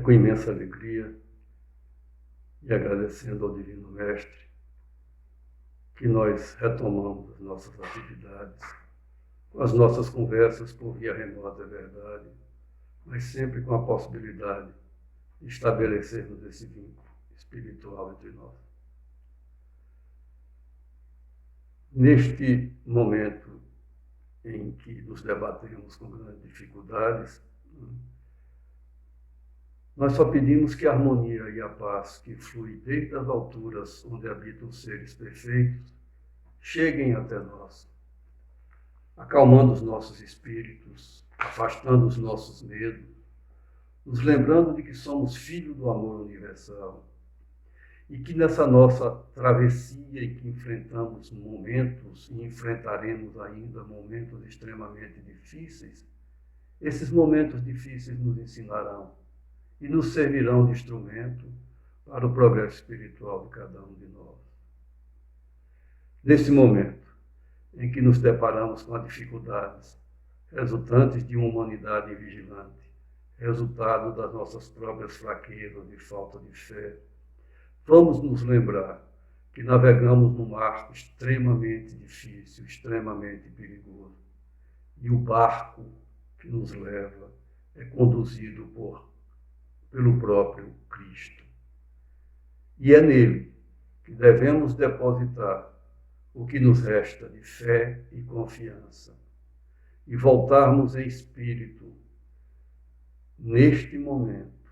com imensa alegria e agradecendo ao Divino Mestre que nós retomamos as nossas atividades, com as nossas conversas por via remota, é verdade, mas sempre com a possibilidade de estabelecermos esse vínculo espiritual entre nós. Neste momento em que nos debatemos com grandes dificuldades, nós só pedimos que a harmonia e a paz que flui desde as alturas onde habitam os seres perfeitos cheguem até nós, acalmando os nossos espíritos, afastando os nossos medos, nos lembrando de que somos filhos do amor universal e que nessa nossa travessia em que enfrentamos momentos e enfrentaremos ainda momentos extremamente difíceis, esses momentos difíceis nos ensinarão e nos servirão de instrumento para o progresso espiritual de cada um de nós. Nesse momento em que nos deparamos com as dificuldades resultantes de uma humanidade vigilante, resultado das nossas próprias fraquezas e falta de fé, vamos nos lembrar que navegamos num mar extremamente difícil, extremamente perigoso, e o barco que nos leva é conduzido pelo próprio Cristo. E é nele que devemos depositar o que nos resta de fé e confiança e voltarmos em espírito neste momento,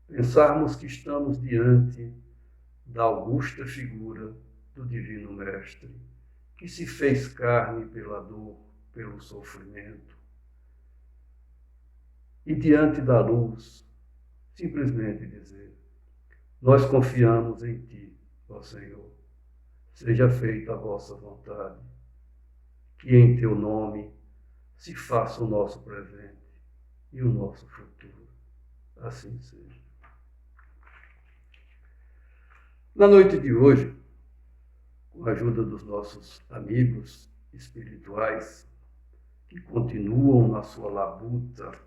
pensarmos que estamos diante da augusta figura do Divino Mestre, que se fez carne pela dor, pelo sofrimento, e diante da luz, simplesmente dizer: nós confiamos em Ti, ó Senhor, seja feita a vossa vontade, que em Teu nome se faça o nosso presente e o nosso futuro. Assim seja. Na noite de hoje, com a ajuda dos nossos amigos espirituais, que continuam na sua labuta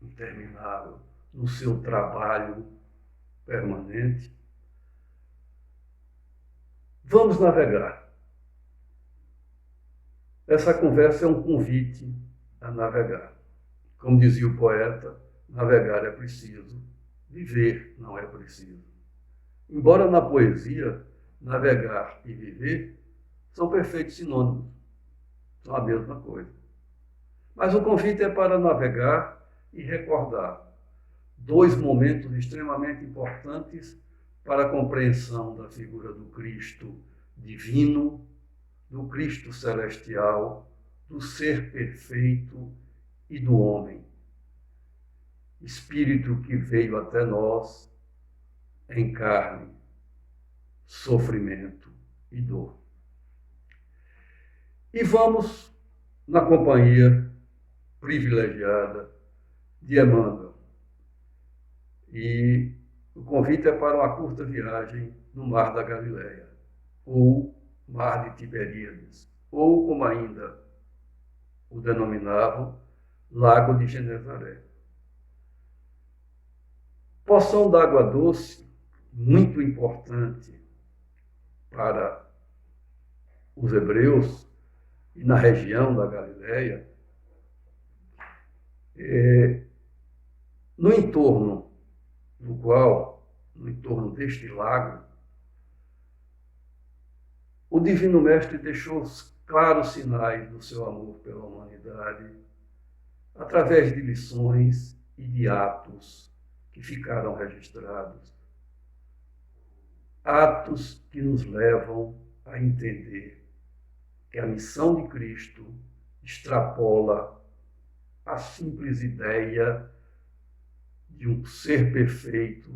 interminável, no seu trabalho permanente, vamos navegar. Essa conversa é um convite a navegar. Como dizia o poeta, navegar é preciso, viver não é preciso. Embora na poesia, navegar e viver são perfeitos sinônimos, são a mesma coisa. Mas o convite é para navegar e recordar dois momentos extremamente importantes para a compreensão da figura do Cristo divino, do Cristo celestial, do ser perfeito e do homem. Espírito que veio até nós em carne, sofrimento e dor. E vamos na companhia privilegiada de Emmanuel. E o convite é para uma curta viagem no Mar da Galileia, ou Mar de Tiberíades, ou, como ainda o denominavam, Lago de Genezaré. Poção d'água doce, muito importante para os hebreus e na região da Galileia, no entorno deste lago, o Divino Mestre deixou claros sinais do seu amor pela humanidade, através de lições e de atos que ficaram registrados. Atos que nos levam a entender que a missão de Cristo extrapola a simples ideia de um ser perfeito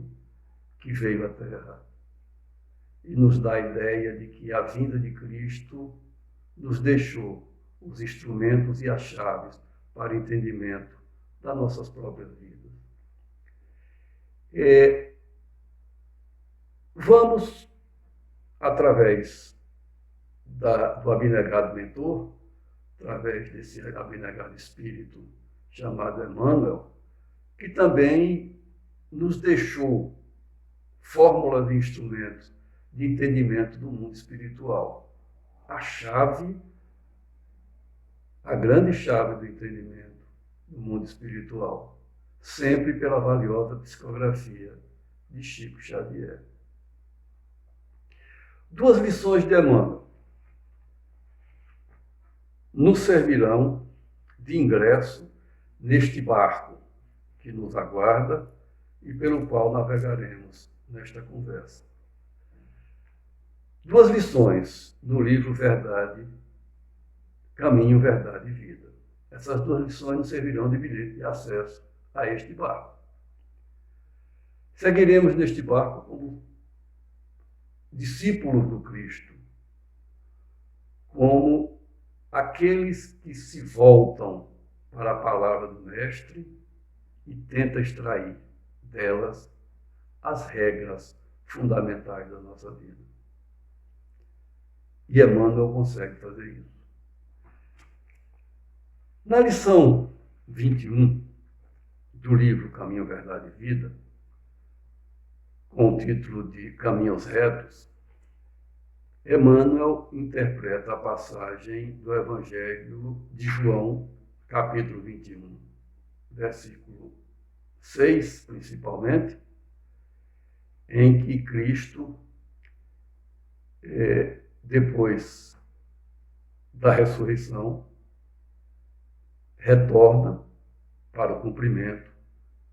que veio à Terra e nos dá a ideia de que a vinda de Cristo nos deixou os instrumentos e as chaves para o entendimento das nossas próprias vidas. Vamos, através do abnegado mentor, através desse abnegado espírito chamado Emmanuel, que também nos deixou fórmula de instrumentos de entendimento do mundo espiritual. A chave, a grande chave do entendimento do mundo espiritual, sempre pela valiosa psicografia de Chico Xavier. Duas lições de Emmanuel nos servirão de ingresso neste barco que nos aguarda e pelo qual navegaremos nesta conversa. Duas lições no livro Verdade, Caminho, Verdade e Vida. Essas duas lições nos servirão de bilhete de acesso a este barco. Seguiremos neste barco como discípulos do Cristo, como aqueles que se voltam para a palavra do Mestre e tentam extrair delas as regras fundamentais da nossa vida. E Emmanuel consegue fazer isso. Na lição 21 do livro Caminho, Verdade e Vida, com o título de Caminhos Retos, Emmanuel interpreta a passagem do Evangelho de João, capítulo 21, versículo 6, principalmente, em que Cristo, depois da ressurreição, retorna para o cumprimento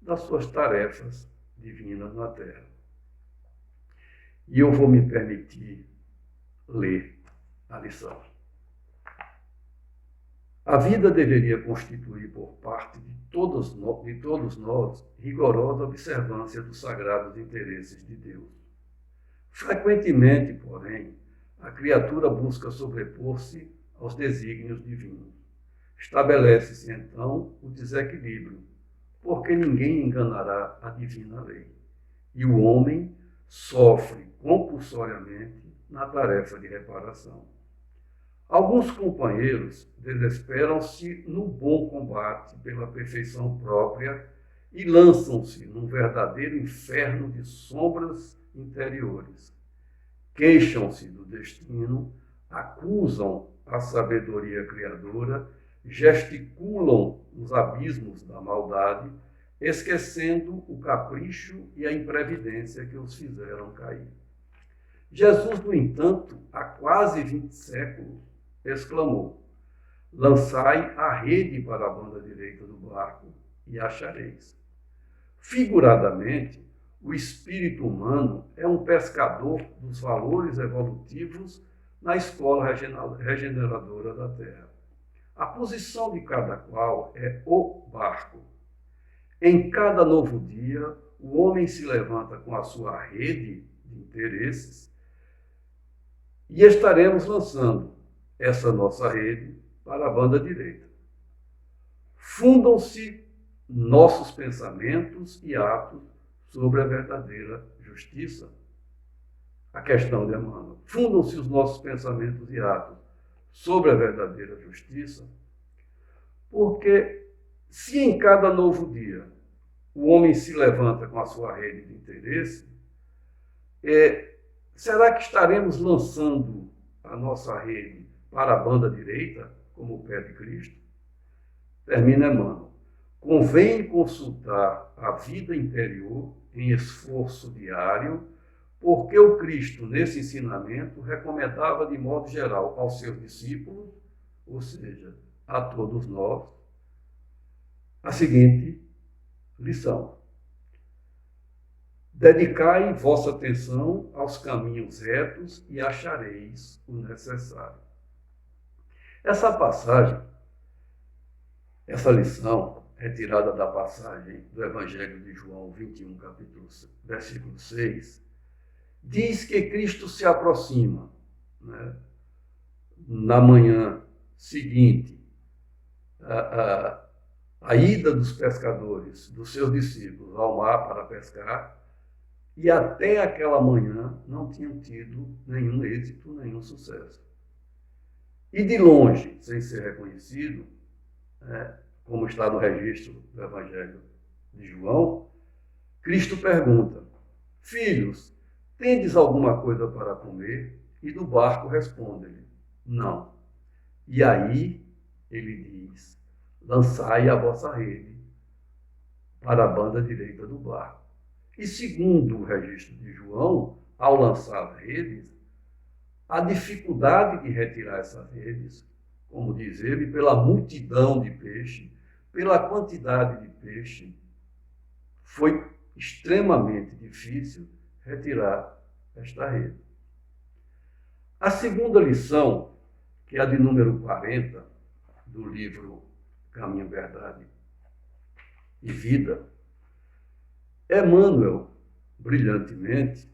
das suas tarefas divinas na Terra. E eu vou me permitir ler a lição. A vida deveria constituir por parte de todos nós rigorosa observância dos sagrados interesses de Deus. Frequentemente, porém, a criatura busca sobrepor-se aos desígnios divinos. Estabelece-se, então, o desequilíbrio, porque ninguém enganará a divina lei. E o homem sofre compulsoriamente na tarefa de reparação. Alguns companheiros desesperam-se no bom combate pela perfeição própria e lançam-se num verdadeiro inferno de sombras interiores. Queixam-se do destino, acusam a sabedoria criadora, gesticulam nos abismos da maldade, esquecendo o capricho e a imprevidência que os fizeram cair. Jesus, no entanto, há quase 20 séculos, exclamou: lançai a rede para a banda direita do barco e achareis. Figuradamente, o espírito humano é um pescador dos valores evolutivos na escola regeneradora da Terra. A posição de cada qual é o barco. Em cada novo dia, o homem se levanta com a sua rede de interesses e estaremos lançando essa nossa rede para a banda direita. Fundam-se nossos pensamentos e atos sobre a verdadeira justiça. A questão de Emmanuel. Fundam-se os nossos pensamentos e atos sobre a verdadeira justiça, porque se em cada novo dia o homem se levanta com a sua rede de interesse, será que estaremos lançando a nossa rede para a banda direita, como pede Cristo? Termina Emmanuel. Convém consultar a vida interior em esforço diário, porque o Cristo, nesse ensinamento, recomendava de modo geral aos seus discípulos, ou seja, a todos nós, a seguinte lição: dedicai vossa atenção aos caminhos retos e achareis o necessário. Essa passagem, essa lição, retirada da passagem do Evangelho de João 21, versículo 6, diz que Cristo se aproxima, né, na manhã seguinte, a ida dos pescadores, dos seus discípulos, ao mar para pescar, e até aquela manhã não tinham tido nenhum êxito, nenhum sucesso. E de longe, sem ser reconhecido, como está no registro do Evangelho de João, Cristo pergunta: filhos, tendes alguma coisa para comer? E do barco responde-lhe: não. E aí ele diz: lançai a vossa rede para a banda direita do barco. E segundo o registro de João, ao lançar as redes, a dificuldade de retirar essas redes, como diz ele, pela multidão de peixe, pela quantidade de peixe, foi extremamente difícil retirar esta rede. A segunda lição, que é a de número 40, do livro Caminho, Verdade e Vida, Emmanuel, brilhantemente,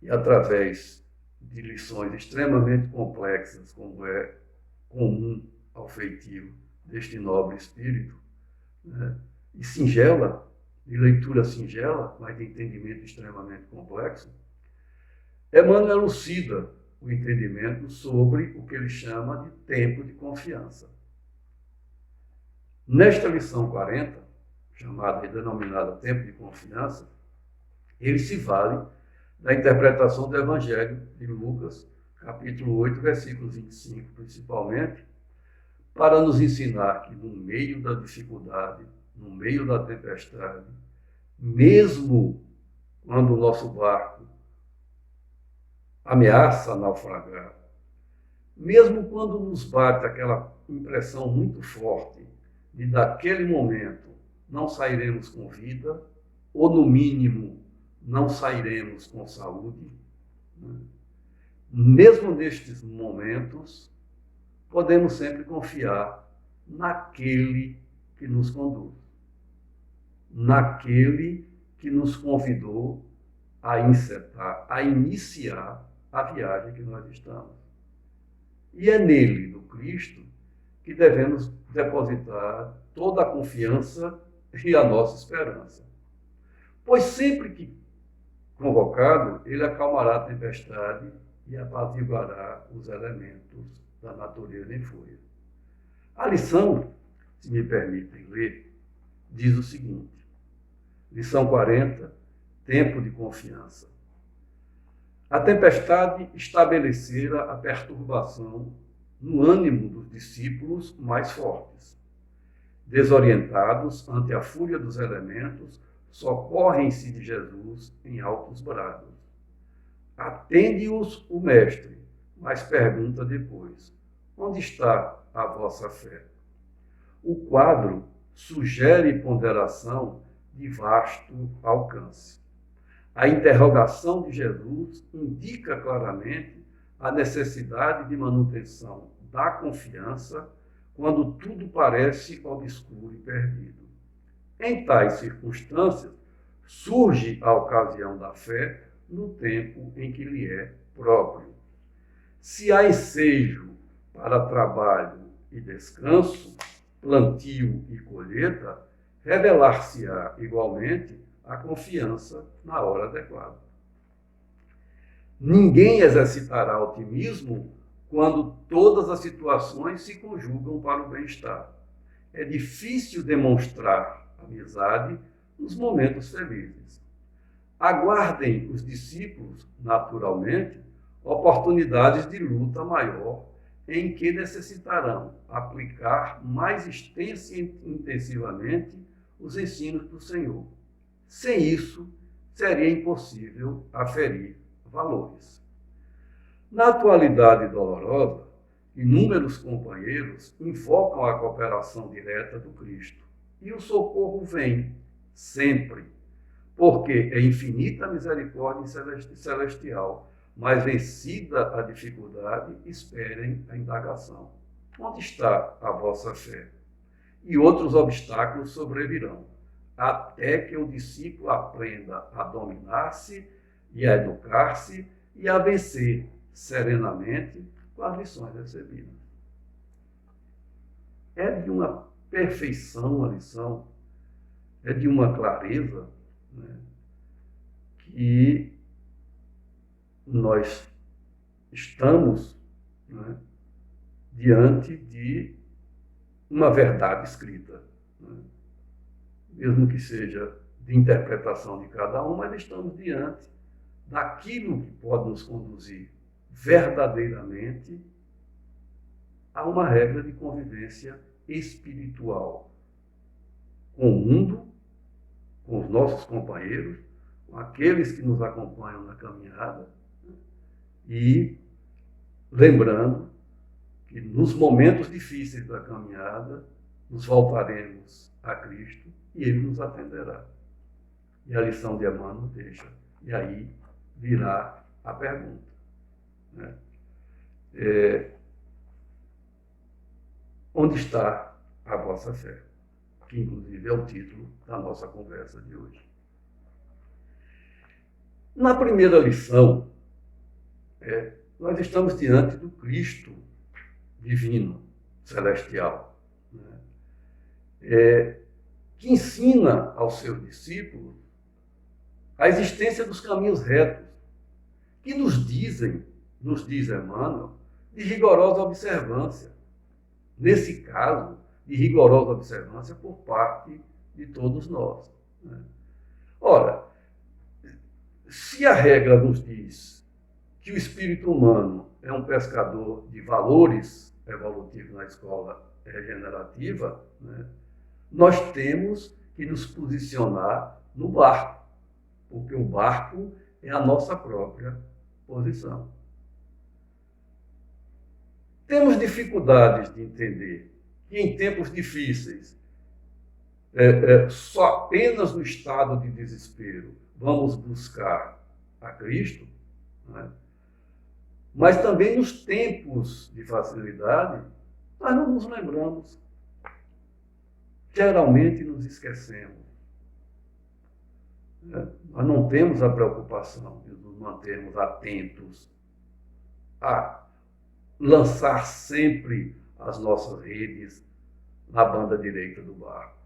e através de lições extremamente complexas, como é comum ao feitio deste nobre espírito, né, e singela, de leitura singela, mas de entendimento extremamente complexo, Emmanuel elucida o entendimento sobre o que ele chama de tempo de confiança. Nesta lição 40, chamada e denominada tempo de confiança, ele se vale da interpretação do Evangelho de Lucas, capítulo 8, versículos 25, principalmente, para nos ensinar que no meio da dificuldade, no meio da tempestade, mesmo quando o nosso barco ameaça naufragar, mesmo quando nos bate aquela impressão muito forte de daquele momento não sairemos com vida, ou no mínimo não sairemos com saúde, né? Mesmo nestes momentos, podemos sempre confiar naquele que nos conduz, naquele que nos convidou a iniciar a viagem que nós estamos. E é nele, no Cristo, que devemos depositar toda a confiança e a nossa esperança. Pois sempre que convocado, ele acalmará a tempestade e apaziguará os elementos da natureza em fúria. A lição, se me permitem ler, diz o seguinte: lição 40, tempo de confiança. A tempestade estabelecera a perturbação no ânimo dos discípulos mais fortes. Desorientados ante a fúria dos elementos, socorrem-se de Jesus em altos brados. Atende-os o mestre, mas pergunta depois: onde está a vossa fé? O quadro sugere ponderação de vasto alcance. A interrogação de Jesus indica claramente a necessidade de manutenção da confiança quando tudo parece obscuro e perdido. Em tais circunstâncias, surge a ocasião da fé no tempo em que lhe é próprio. Se há ensejo para trabalho e descanso, plantio e colheita, revelar-se-á igualmente a confiança na hora adequada. Ninguém exercitará otimismo quando todas as situações se conjugam para o bem-estar. É difícil demonstrar amizade nos momentos felizes. Aguardem os discípulos, naturalmente, oportunidades de luta maior em que necessitarão aplicar mais extensa e intensivamente os ensinos do Senhor. Sem isso, seria impossível aferir valores. Na atualidade dolorosa, inúmeros companheiros invocam a cooperação direta do Cristo. E o socorro vem, sempre, porque é infinita a misericórdia celestial, mas vencida a dificuldade, esperem a indagação. Onde está a vossa fé? E outros obstáculos sobrevirão, até que o discípulo aprenda a dominar-se e a educar-se e a vencer serenamente com as lições recebidas. É de uma perfeição a lição, é de uma clareza, né, que nós estamos, né, diante de uma verdade escrita, né, mesmo que seja de interpretação de cada um, mas estamos diante daquilo que pode nos conduzir verdadeiramente a uma regra de convivência espiritual com o mundo, com os nossos companheiros, com aqueles que nos acompanham na caminhada, e lembrando que nos momentos difíceis da caminhada nos voltaremos a Cristo e Ele nos atenderá. E a lição de Emmanuel deixa. E aí virá a pergunta, né? Onde está a vossa fé? Que inclusive é o título da nossa conversa de hoje. Na primeira lição, nós estamos diante do Cristo divino, celestial, né? Que ensina aos seus discípulos a existência dos caminhos retos, que nos diz Emmanuel, de rigorosa observância. Nesse caso, de rigorosa observância por parte de todos nós, né? Ora, se a regra nos diz que o espírito humano é um pescador de valores evolutivos na escola regenerativa, né, nós temos que nos posicionar no barco, porque o barco é a nossa própria posição. Temos dificuldades de entender que em tempos difíceis, só apenas no estado de desespero, vamos buscar a Cristo, né? Mas também nos tempos de facilidade, nós não nos lembramos. Geralmente nos esquecemos, né? Nós não temos a preocupação de nos mantermos atentos a lançar sempre as nossas redes na banda direita do barco.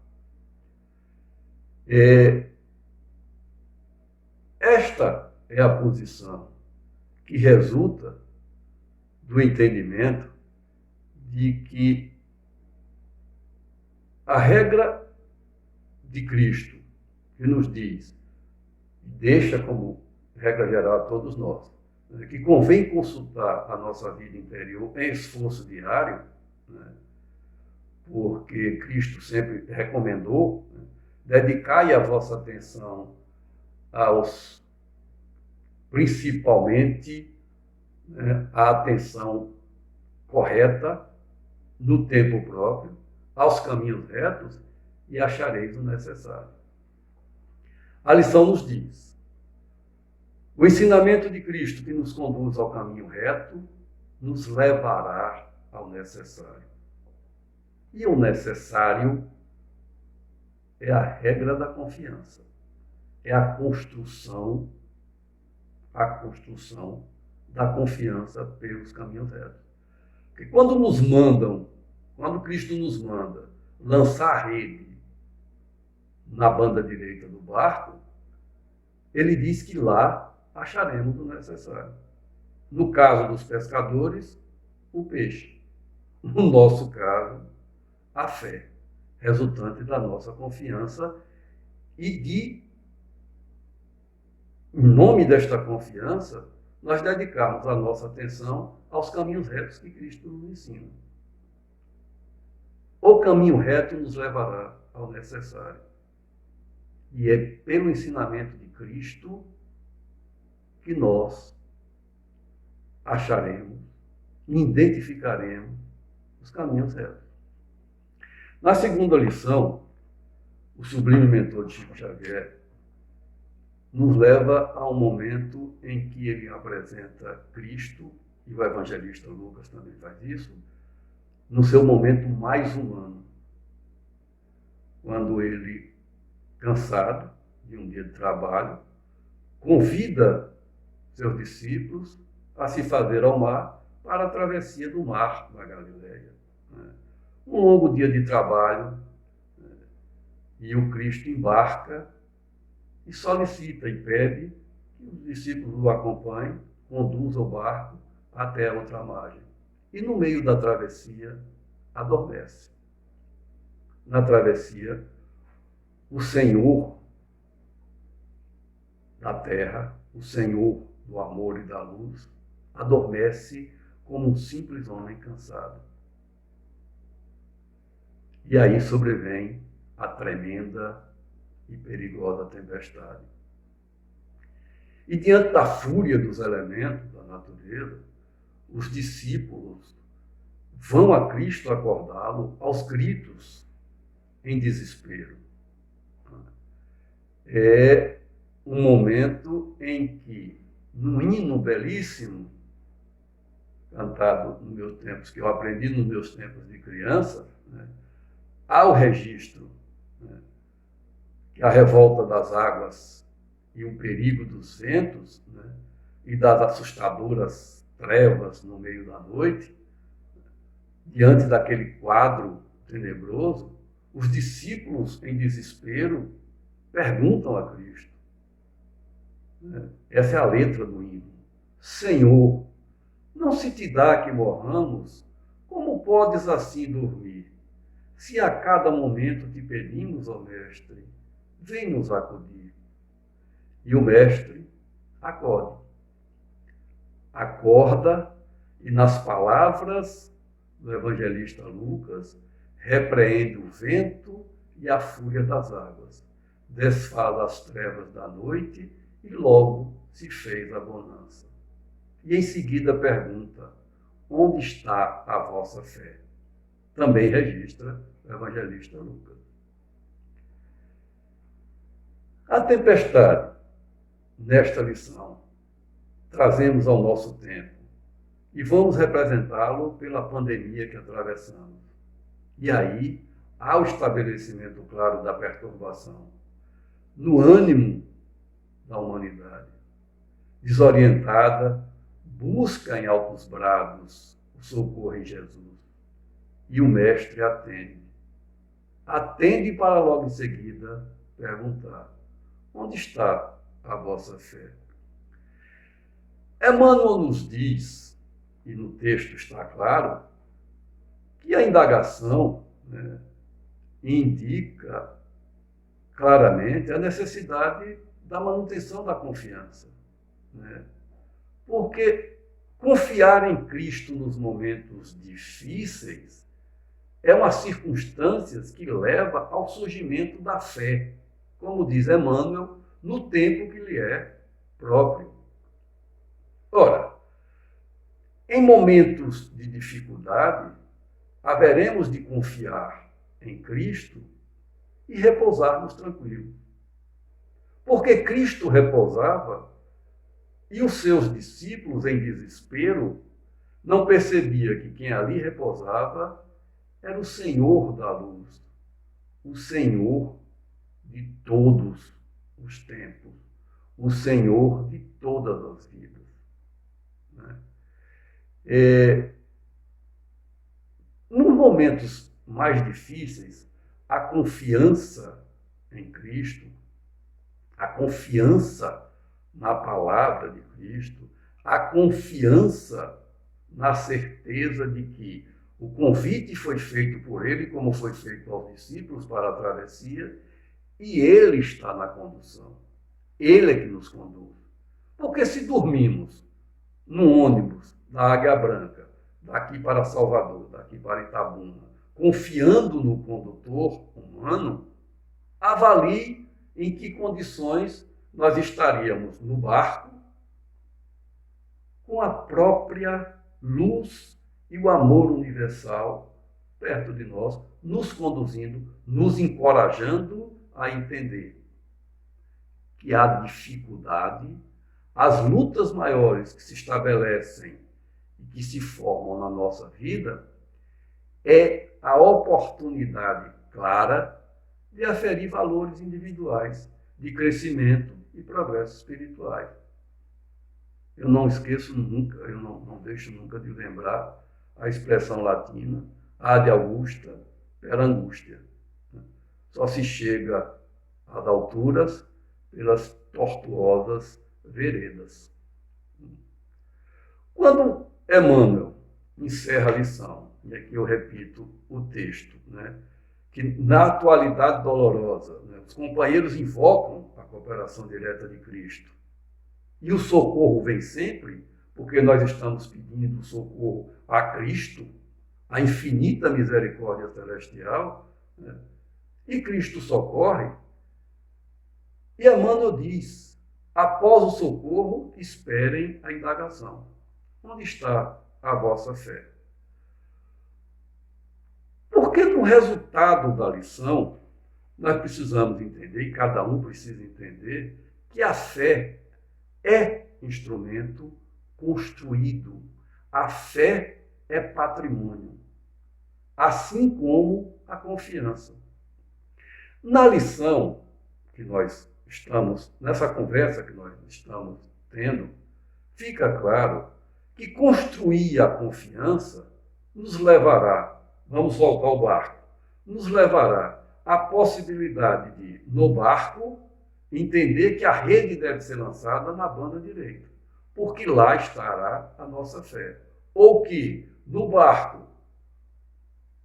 Esta é a posição que resulta do entendimento de que a regra de Cristo, que nos diz, e deixa como regra geral a todos nós, que convém consultar a nossa vida interior em esforço diário, né, porque Cristo sempre recomendou, né, dedicai a vossa atenção aos, principalmente, né, a atenção correta, no tempo próprio, aos caminhos retos, e achareis o necessário. A lição nos diz: o ensinamento de Cristo que nos conduz ao caminho reto nos levará ao necessário. E o necessário é a regra da confiança. É a construção da confiança pelos caminhos retos. Porque quando Cristo nos manda lançar a rede na banda direita do barco, ele diz que lá acharemos o necessário. No caso dos pescadores, o peixe. No nosso caso, a fé, resultante da nossa confiança e em nome desta confiança, nós dedicarmos a nossa atenção aos caminhos retos que Cristo nos ensina. O caminho reto nos levará ao necessário. E é pelo ensinamento de Cristo que nós acharemos, identificaremos os caminhos retos. Na segunda lição, o sublime mentor de Chico Xavier nos leva a um momento em que ele apresenta Cristo, e o evangelista Lucas também faz isso, no seu momento mais humano, quando ele, cansado de um dia de trabalho, convida seus discípulos a se fazer ao mar para a travessia do mar da Galileia. Um longo dia de trabalho, e o Cristo embarca e solicita e pede que os discípulos o acompanhem, conduzam o barco até a outra margem. E no meio da travessia, adormece. Na travessia, o Senhor da terra, o Senhor do amor e da luz, adormece como um simples homem cansado. E aí sobrevém a tremenda e perigosa tempestade. E diante da fúria dos elementos da natureza, os discípulos vão a Cristo acordá-lo aos gritos, em desespero. É um momento em que, num hino belíssimo, cantado nos meus tempos, que eu aprendi nos meus tempos de criança, né, há o registro, né, que a revolta das águas e o perigo dos ventos, né, e das assustadoras trevas no meio da noite, diante daquele quadro tenebroso, os discípulos em desespero perguntam a Cristo. Essa é a letra do hino. Senhor, não se te dá que morramos? Como podes assim dormir? Se a cada momento te pedimos, ó Mestre, vem nos acudir. E o Mestre acode. Acorda e, nas palavras do evangelista Lucas, repreende o vento e a fúria das águas, desfaz as trevas da noite e logo se fez a bonança. E em seguida pergunta, onde está a vossa fé? Também registra o evangelista Lucas. A tempestade, nesta lição, trazemos ao nosso tempo e vamos representá-lo pela pandemia que atravessamos. E aí há o estabelecimento claro da perturbação no ânimo da humanidade. Desorientada, busca em altos brados o socorro em Jesus. E o Mestre atende. Atende para logo em seguida perguntar, onde está a vossa fé? Emmanuel nos diz, e no texto está claro, que a indagação, né, indica claramente a necessidade da manutenção da confiança. Né? Porque confiar em Cristo nos momentos difíceis é uma circunstância que leva ao surgimento da fé, como diz Emmanuel, no tempo que lhe é próprio. Ora, em momentos de dificuldade, haveremos de confiar em Cristo e repousarmos tranquilos. Porque Cristo repousava e os seus discípulos, em desespero, não percebia que quem ali repousava era o Senhor da luz, o Senhor de todos os tempos, o Senhor de todas as vidas. Nos momentos mais difíceis, a confiança em Cristo, a confiança na palavra de Cristo, a confiança na certeza de que o convite foi feito por ele, como foi feito aos discípulos para a travessia, e ele está na condução. Ele é que nos conduz. Porque se dormimos no ônibus da Águia Branca, daqui para Salvador, daqui para Itabuna, confiando no condutor humano, avalie em que condições nós estaríamos no barco com a própria luz e o amor universal perto de nós, nos conduzindo, nos encorajando a entender que há dificuldade, as lutas maiores que se estabelecem e que se formam na nossa vida, é a oportunidade clara de aferir valores individuais de crescimento e progresso espirituais. Eu não esqueço nunca, eu não deixo nunca de lembrar a expressão latina, ad augusta per angustia. Só se chega às alturas pelas tortuosas veredas. Quando Emmanuel encerra a lição, e aqui eu repito o texto, né, que na atualidade dolorosa, né, os companheiros invocam a cooperação direta de Cristo. E o socorro vem sempre, porque nós estamos pedindo socorro a Cristo, a infinita misericórdia celestial, né? E Cristo socorre. E Emmanuel diz, após o socorro, esperem a indagação. Onde está a vossa fé? Porque no resultado da lição, nós precisamos entender, e cada um precisa entender, que a fé é instrumento construído. A fé é patrimônio, assim como a confiança. Na lição que nós estamos, nessa conversa que nós estamos tendo, fica claro que construir a confiança nos levará, vamos voltar ao barco, nos levará à possibilidade de, no barco, entender que a rede deve ser lançada na banda direita, porque lá estará a nossa fé. Ou que, no barco,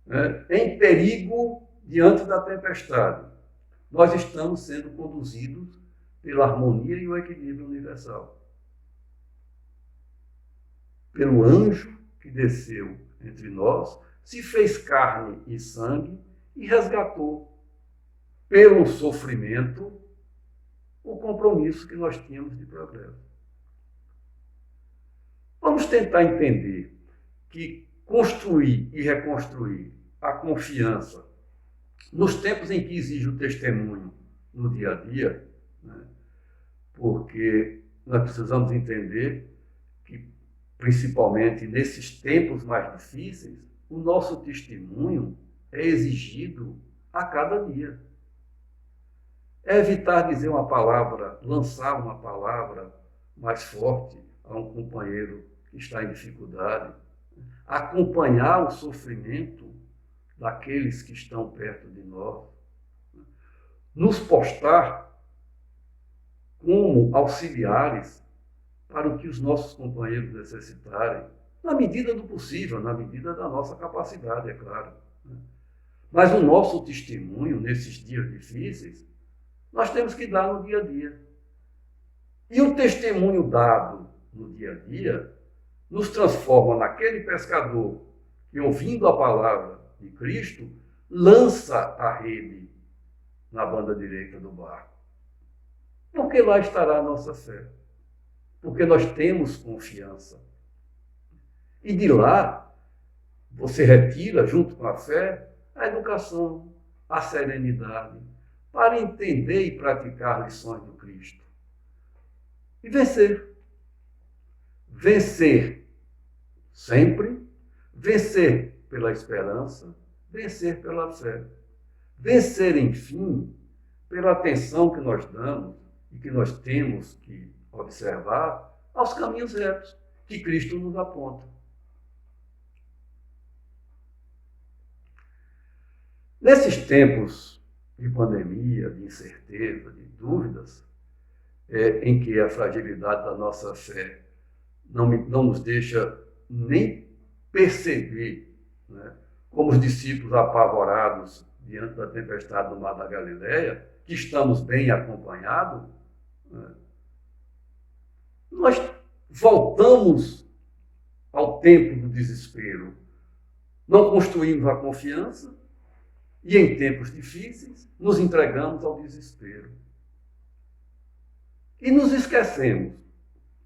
né, em perigo diante da tempestade, nós estamos sendo conduzidos pela harmonia e o equilíbrio universal. Pelo anjo que desceu entre nós, se fez carne e sangue e resgatou, pelo sofrimento, o compromisso que nós tínhamos de progresso. Vamos tentar entender que construir e reconstruir a confiança nos tempos em que exige o testemunho no dia a dia, né? Porque nós precisamos entender que, principalmente nesses tempos mais difíceis, o nosso testemunho é exigido a cada dia. É evitar dizer uma palavra, lançar uma palavra mais forte a um companheiro que está em dificuldade, acompanhar o sofrimento daqueles que estão perto de nós, nos postar como auxiliares para o que os nossos companheiros necessitarem, na medida do possível, na medida da nossa capacidade, é claro. Mas o nosso testemunho, nesses dias difíceis, nós temos que dar no dia a dia. E o testemunho dado no dia a dia nos transforma naquele pescador que, ouvindo a palavra de Cristo, lança a rede na banda direita do barco. Porque lá estará a nossa fé. Porque nós temos confiança. E de lá, você retira, junto com a fé, a educação, a serenidade, para entender e praticar lições do Cristo. E vencer. Vencer sempre, vencer pela esperança, vencer pela fé. Vencer, enfim, pela atenção que nós damos e que nós temos que observar aos caminhos retos que Cristo nos aponta. Nesses tempos de pandemia, de incerteza, de dúvidas, em que a fragilidade da nossa fé não nos deixa nem perceber, né, como os discípulos apavorados diante da tempestade do mar da Galileia, que estamos bem acompanhados, né, nós voltamos ao tempo do desespero. Não construímos a confiança e, em tempos difíceis, nos entregamos ao desespero. E nos esquecemos,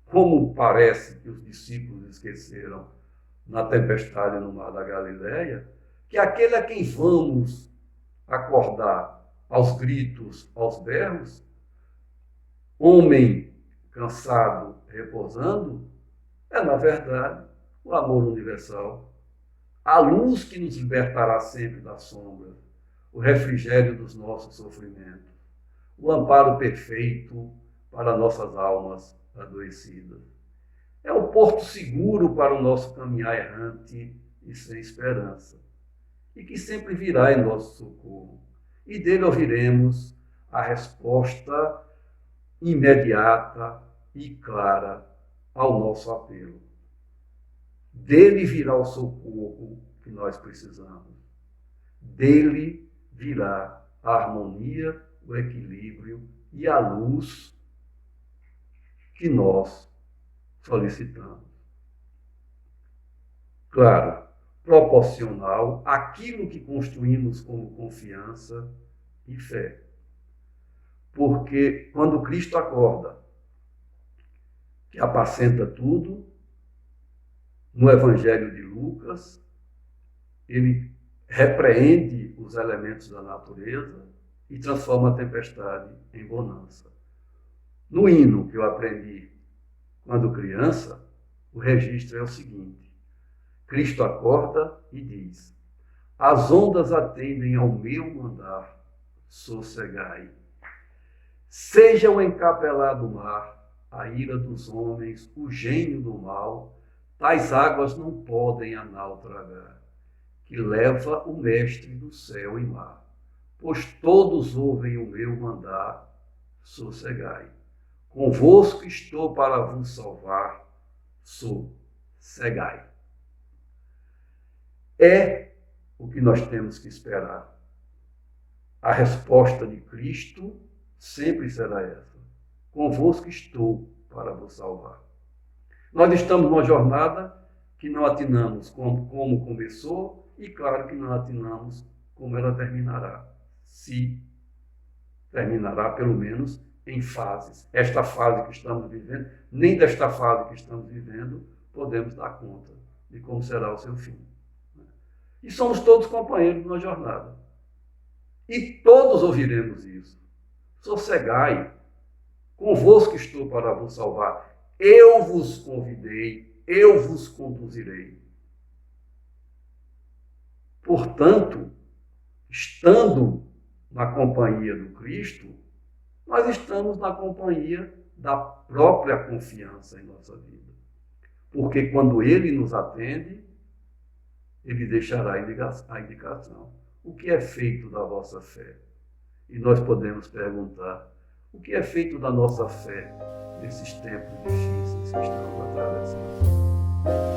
como parece que os discípulos esqueceram na tempestade no mar da Galileia, que aquele a quem vamos acordar aos gritos, aos berros, homem cansado, repousando, é, na verdade, o amor universal, a luz que nos libertará sempre das sombras, o refrigério dos nossos sofrimentos, o amparo perfeito para nossas almas adoecidas. É o porto seguro para o nosso caminhar errante e sem esperança, e que sempre virá em nosso socorro. E dele ouviremos a resposta imediata e clara ao nosso apelo. Dele virá o socorro que nós precisamos. Dele virá a harmonia, o equilíbrio e a luz que nós solicitamos. Claro, proporcional àquilo que construímos como confiança e fé. Porque quando Cristo acorda, que apacenta tudo, no Evangelho de Lucas, ele repreende os elementos da natureza e transforma a tempestade em bonança. No hino que eu aprendi quando criança, o registro é o seguinte: Cristo acorda e diz: as ondas atendem ao meu mandar, sossegai. Seja o encapelado mar, a ira dos homens, o gênio do mal, tais águas não podem a nau tragar, que leva o mestre do céu e mar. Pois todos ouvem o meu mandar, sossegai. Convosco estou para vos salvar, sossegai. É o que nós temos que esperar. A resposta de Cristo sempre será essa: convosco estou para vos salvar. Nós estamos numa jornada que não atinamos como começou e, claro, que não atinamos como ela terminará. Se terminará, pelo menos, em fases. Esta fase que estamos vivendo, nem desta fase que estamos vivendo, podemos dar conta de como será o seu fim. E somos todos companheiros na jornada. E todos ouviremos isso. Sossegai, convosco estou para vos salvar. Eu vos convidei, eu vos conduzirei. Portanto, estando na companhia do Cristo, nós estamos na companhia da própria confiança em nossa vida. Porque quando Ele nos atende, Ele deixará a indicação. O que é feito da vossa fé? E nós podemos perguntar: o que é feito da nossa fé nesses tempos difíceis que estamos atravessando?